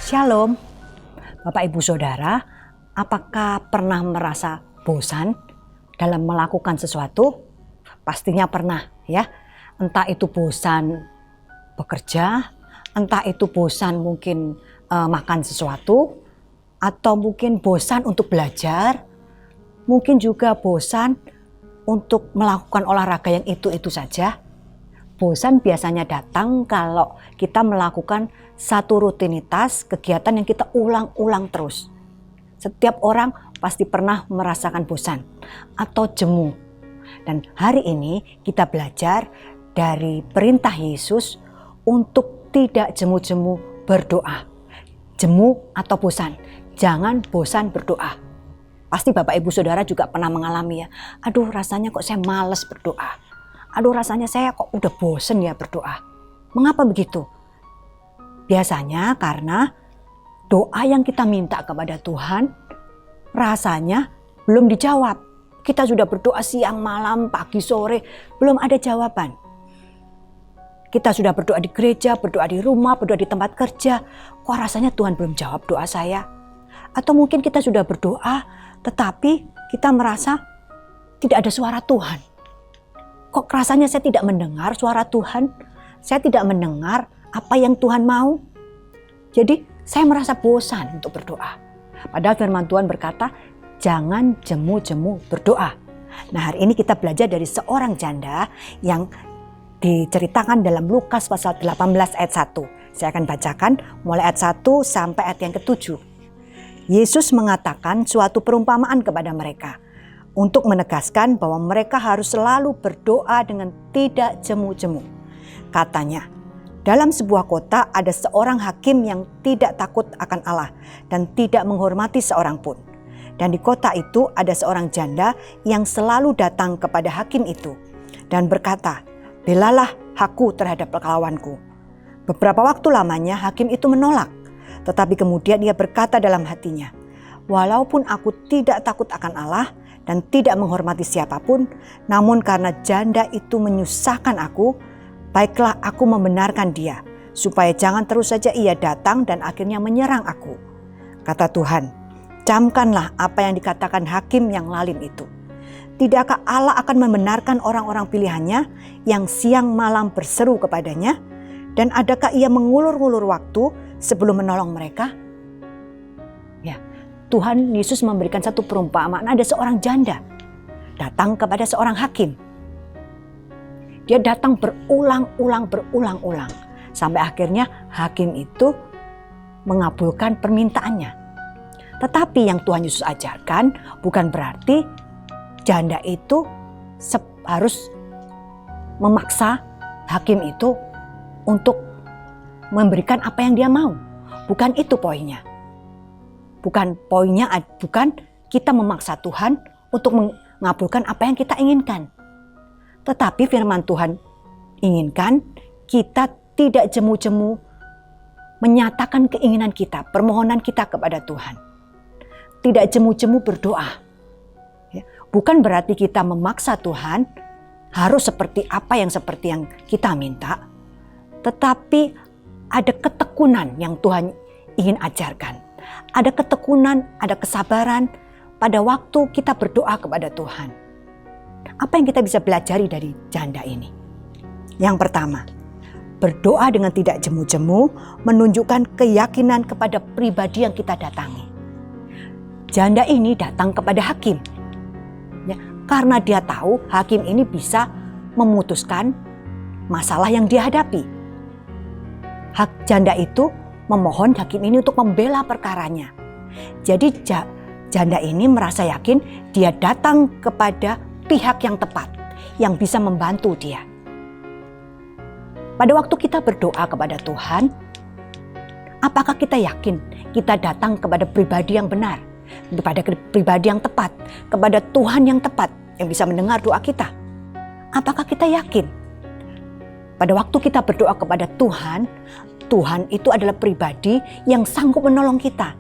Shalom, Bapak Ibu Saudara, apakah pernah merasa bosan dalam melakukan sesuatu? Pastinya pernah ya, entah itu bosan bekerja, entah itu bosan mungkin makan sesuatu, atau mungkin bosan untuk belajar, mungkin juga bosan untuk melakukan olahraga yang itu-itu saja. Bosan biasanya datang kalau kita melakukan satu rutinitas kegiatan yang kita ulang-ulang terus. Setiap orang pasti pernah merasakan bosan atau jemu. Dan hari ini kita belajar dari perintah Yesus untuk tidak jemu-jemu berdoa. Jemu atau bosan, jangan bosan berdoa. Pasti Bapak Ibu Saudara juga pernah mengalami ya. Aduh, rasanya kok saya malas berdoa. Aduh, rasanya saya kok udah bosen ya berdoa. Mengapa begitu? Biasanya karena doa yang kita minta kepada Tuhan rasanya belum dijawab. Kita sudah berdoa siang, malam, pagi, sore, belum ada jawaban. Kita sudah berdoa di gereja, berdoa di rumah, berdoa di tempat kerja. Kok rasanya Tuhan belum jawab doa saya? Atau mungkin kita sudah berdoa tetapi kita merasa tidak ada suara Tuhan. Kok rasanya saya tidak mendengar suara Tuhan? Saya tidak mendengar apa yang Tuhan mau. Jadi saya merasa bosan untuk berdoa. Padahal firman Tuhan berkata, jangan jemu-jemu berdoa. Nah, hari ini kita belajar dari seorang janda yang diceritakan dalam Lukas pasal 18 ayat 1. Saya akan bacakan mulai ayat 1 sampai ayat yang ke-7. Yesus mengatakan suatu perumpamaan kepada mereka untuk menegaskan bahwa mereka harus selalu berdoa dengan tidak jemu-jemu. Katanya, dalam sebuah kota ada seorang hakim yang tidak takut akan Allah dan tidak menghormati seorang pun. Dan di kota itu ada seorang janda yang selalu datang kepada hakim itu dan berkata, belalah aku terhadap lawanku. Beberapa waktu lamanya hakim itu menolak, tetapi kemudian ia berkata dalam hatinya, walaupun aku tidak takut akan Allah dan tidak menghormati siapapun, namun karena janda itu menyusahkan aku, baiklah aku membenarkan dia, supaya jangan terus saja ia datang dan akhirnya menyerang aku. Kata Tuhan, camkanlah apa yang dikatakan hakim yang lalim itu. Tidakkah Allah akan membenarkan orang-orang pilihannya yang siang malam berseru kepadanya? Dan adakah ia mengulur-ngulur waktu sebelum menolong mereka? Ya, Tuhan Yesus memberikan satu perumpamaan. Ada seorang janda datang kepada seorang hakim. Dia datang berulang-ulang sampai akhirnya hakim itu mengabulkan permintaannya. Tetapi yang Tuhan Yesus ajarkan bukan berarti janda itu harus memaksa hakim itu untuk memberikan apa yang dia mau. Bukan itu poinnya. Bukan kita memaksa Tuhan untuk mengabulkan apa yang kita inginkan. Tetapi firman Tuhan inginkan kita tidak jemu-jemu menyatakan keinginan kita, permohonan kita kepada Tuhan. Tidak jemu-jemu berdoa. Bukan berarti kita memaksa Tuhan harus seperti seperti yang kita minta. Tetapi ada ketekunan yang Tuhan ingin ajarkan. Ada ketekunan, ada kesabaran pada waktu kita berdoa kepada Tuhan. Apa yang kita bisa pelajari dari janda ini? Yang pertama, berdoa dengan tidak jemu-jemu menunjukkan keyakinan kepada pribadi yang kita datangi. Janda ini datang kepada hakim. Ya, karena dia tahu hakim ini bisa memutuskan masalah yang dia hadapi. Janda itu memohon hakim ini untuk membela perkaranya. Jadi janda ini merasa yakin dia datang kepada pihak yang tepat, yang bisa membantu dia. Pada waktu kita berdoa kepada Tuhan, apakah kita yakin kita datang kepada pribadi yang benar, kepada pribadi yang tepat, kepada Tuhan yang tepat yang bisa mendengar doa kita? Apakah kita yakin? Pada waktu kita berdoa kepada Tuhan, Tuhan itu adalah pribadi yang sanggup menolong kita,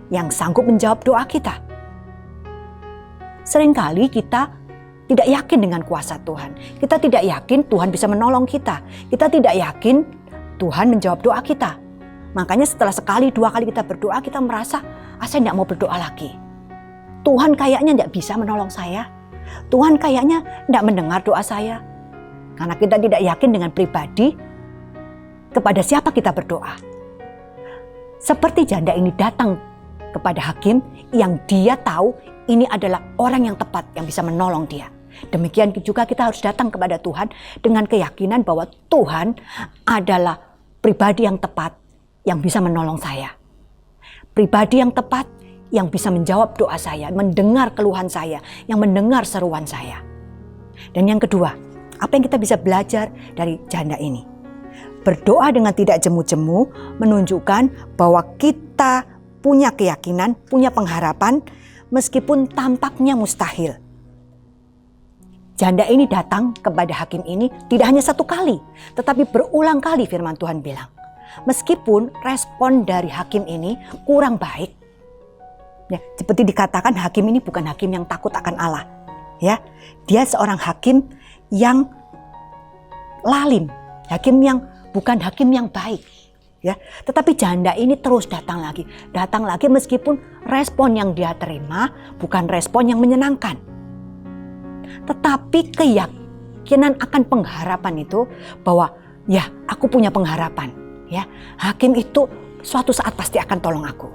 yang sanggup menjawab doa kita. Seringkali kita tidak yakin dengan kuasa Tuhan. Kita tidak yakin Tuhan bisa menolong kita. Kita tidak yakin Tuhan menjawab doa kita. Makanya setelah sekali, dua kali kita berdoa, kita merasa, saya tidak mau berdoa lagi. Tuhan kayaknya tidak bisa menolong saya. Tuhan kayaknya tidak mendengar doa saya. Karena kita tidak yakin dengan pribadi kepada siapa kita berdoa. Seperti janda ini datang kepada hakim yang dia tahu ini adalah orang yang tepat yang bisa menolong dia. Demikian juga kita harus datang kepada Tuhan dengan keyakinan bahwa Tuhan adalah pribadi yang tepat yang bisa menolong saya. Pribadi yang tepat yang bisa menjawab doa saya, mendengar keluhan saya, yang mendengar seruan saya. Dan yang kedua, apa yang kita bisa belajar dari janda ini? Berdoa dengan tidak jemu-jemu menunjukkan bahwa kita punya keyakinan, punya pengharapan meskipun tampaknya mustahil. Janda ini datang kepada hakim ini tidak hanya satu kali, tetapi berulang kali firman Tuhan bilang. Meskipun respon dari hakim ini kurang baik, ya, seperti dikatakan hakim ini bukan hakim yang takut akan Allah. Ya, dia seorang hakim yang lalim, hakim yang bukan hakim yang baik. Ya, tetapi janda ini terus datang lagi meskipun respon yang dia terima bukan respon yang menyenangkan. Tetapi keyakinan akan pengharapan itu bahwa ya aku punya pengharapan. Ya, hakim itu suatu saat pasti akan tolong aku.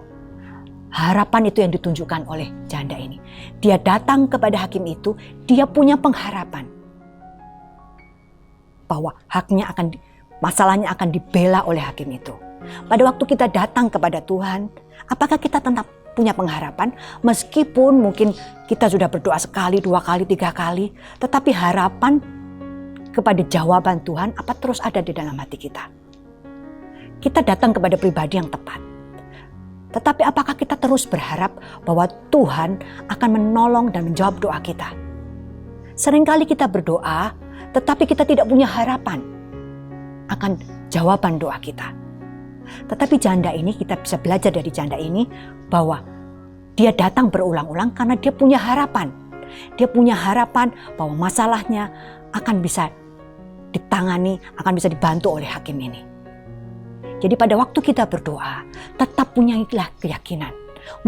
Harapan itu yang ditunjukkan oleh janda ini. Dia datang kepada hakim itu, dia punya pengharapan bahwa masalahnya akan dibela oleh hakim itu. Pada waktu kita datang kepada Tuhan, apakah kita tetap punya pengharapan? Meskipun mungkin kita sudah berdoa sekali, dua kali, tiga kali, tetapi harapan kepada jawaban Tuhan apa terus ada di dalam hati kita? Kita datang kepada pribadi yang tepat. Tetapi apakah kita terus berharap bahwa Tuhan akan menolong dan menjawab doa kita? Seringkali kita berdoa, tetapi kita tidak punya harapan akan jawaban doa kita. Tetapi janda ini, kita bisa belajar dari janda ini bahwa dia datang berulang-ulang karena dia punya harapan. Dia punya harapan bahwa masalahnya akan bisa ditangani, akan bisa dibantu oleh hakim ini. Jadi pada waktu kita berdoa, tetap punyailah keyakinan.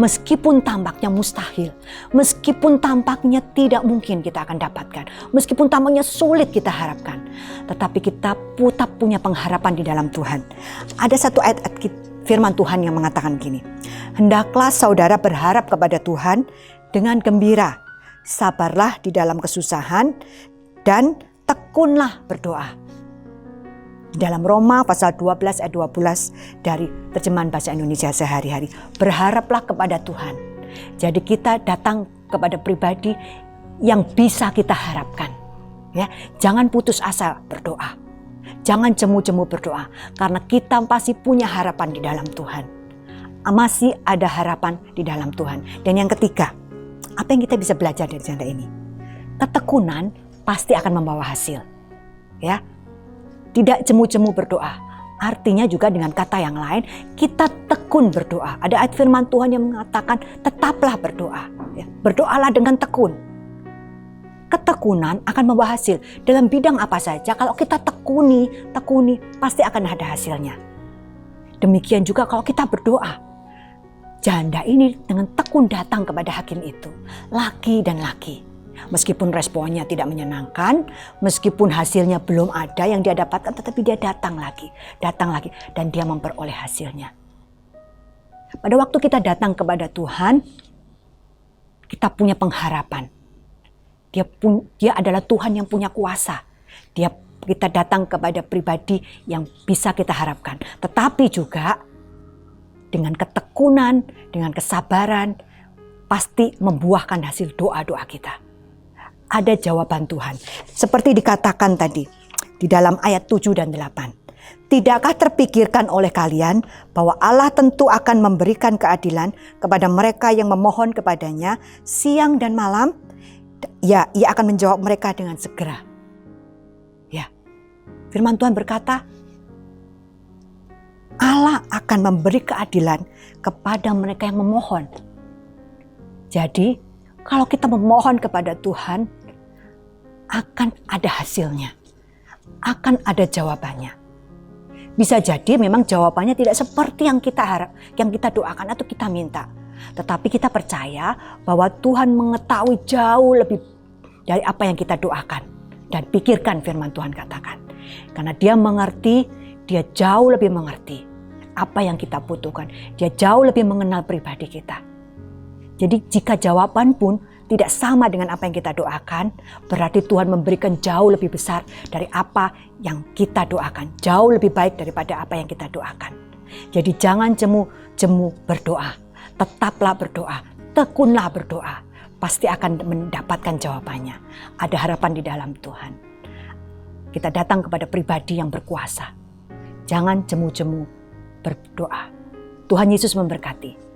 Meskipun tampaknya mustahil, meskipun tampaknya tidak mungkin kita akan dapatkan, meskipun tampaknya sulit kita harapkan, tetapi kita tetap punya pengharapan di dalam Tuhan. Ada satu ayat firman Tuhan yang mengatakan gini, hendaklah saudara berharap kepada Tuhan dengan gembira, sabarlah di dalam kesusahan, dan tekunlah berdoa. Dalam Roma pasal 12 ayat 12 dari terjemahan bahasa Indonesia sehari-hari. Berharaplah kepada Tuhan. Jadi kita datang kepada pribadi yang bisa kita harapkan. Ya, jangan putus asa berdoa. Jangan jemu-jemu berdoa. Karena kita pasti punya harapan di dalam Tuhan. Masih ada harapan di dalam Tuhan. Dan yang ketiga, apa yang kita bisa belajar dari janda ini? Ketekunan pasti akan membawa hasil. Ya. Tidak jemu-jemu berdoa. Artinya juga dengan kata yang lain, kita tekun berdoa. Ada ayat firman Tuhan yang mengatakan, tetaplah berdoa. Ya, berdoalah dengan tekun. Ketekunan akan membawa hasil. Dalam bidang apa saja, kalau kita tekuni, pasti akan ada hasilnya. Demikian juga kalau kita berdoa. Janda ini dengan tekun datang kepada hakim itu. Laki dan laki. Meskipun responnya tidak menyenangkan, meskipun hasilnya belum ada yang dia dapatkan, tetapi dia datang lagi, dan dia memperoleh hasilnya. Pada waktu kita datang kepada Tuhan, kita punya pengharapan. Dia adalah Tuhan yang punya kuasa. Kita datang kepada pribadi yang bisa kita harapkan. Tetapi juga dengan ketekunan, dengan kesabaran, pasti membuahkan hasil doa-doa kita. Ada jawaban Tuhan. Seperti dikatakan tadi di dalam ayat 7 dan 8. Tidakkah terpikirkan oleh kalian bahwa Allah tentu akan memberikan keadilan kepada mereka yang memohon kepadanya siang dan malam? Ya, ia akan menjawab mereka dengan segera. Ya, firman Tuhan berkata, Allah akan memberi keadilan kepada mereka yang memohon. Jadi, kalau kita memohon kepada Tuhan, akan ada hasilnya. Akan ada jawabannya. Bisa jadi memang jawabannya tidak seperti yang kita harap, yang kita doakan atau kita minta. Tetapi kita percaya bahwa Tuhan mengetahui jauh lebih dari apa yang kita doakan dan pikirkan, firman Tuhan katakan. Karena Dia mengerti, Dia jauh lebih mengerti apa yang kita butuhkan. Dia jauh lebih mengenal pribadi kita. Jadi jika jawaban pun tidak sama dengan apa yang kita doakan, berarti Tuhan memberikan jauh lebih besar dari apa yang kita doakan. Jauh lebih baik daripada apa yang kita doakan. Jadi jangan jemu-jemu berdoa. Tetaplah berdoa, tekunlah berdoa. Pasti akan mendapatkan jawabannya. Ada harapan di dalam Tuhan. Kita datang kepada pribadi yang berkuasa. Jangan jemu-jemu berdoa. Tuhan Yesus memberkati.